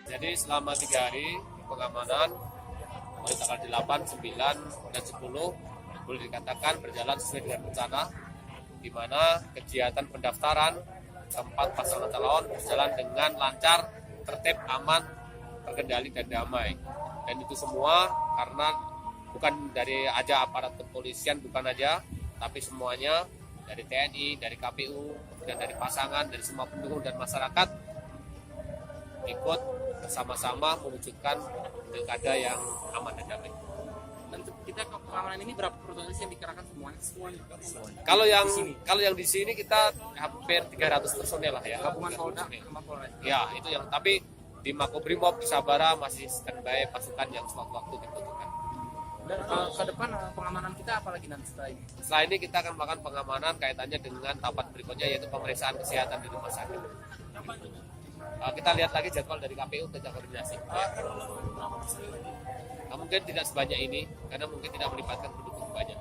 Jadi selama 3 hari pengamanan mulai tanggal 8, 9, dan 10 boleh dikatakan berjalan sesuai dengan rencana, di mana kegiatan pendaftaran keempat pasangan calon berjalan dengan lancar, tertib, aman, terkendali dan damai. Dan itu semua karena bukan dari aja aparat kepolisian, bukan aja, tapi semuanya dari TNI, dari KPU, dan dari pasangan, dari semua pendukung dan masyarakat ikut bersama-sama mewujudkan pilkada yang aman dan damai. Dan kita ke pengamanan ini berapa personil yang dikerahkan semuanya? Kalau yang di sini kita hampir 300 personel lah ya. Gabungan Polda sama Polres. Ya, itu yang, tapi di Makobrimob di Sabara masih standby pasukan yang sewaktu-waktu dibutuhkan. Dan ke depan pengamanan kita apalagi nanti setelah ini? Setelah ini kita akan melakukan pengamanan kaitannya dengan tahapan berikutnya, yaitu pemeriksaan kesehatan di rumah sakit. Kita lihat lagi jadwal dari KPU untuk koordinasi. Mungkin tidak sebanyak ini karena mungkin tidak melibatkan pendukung banyak.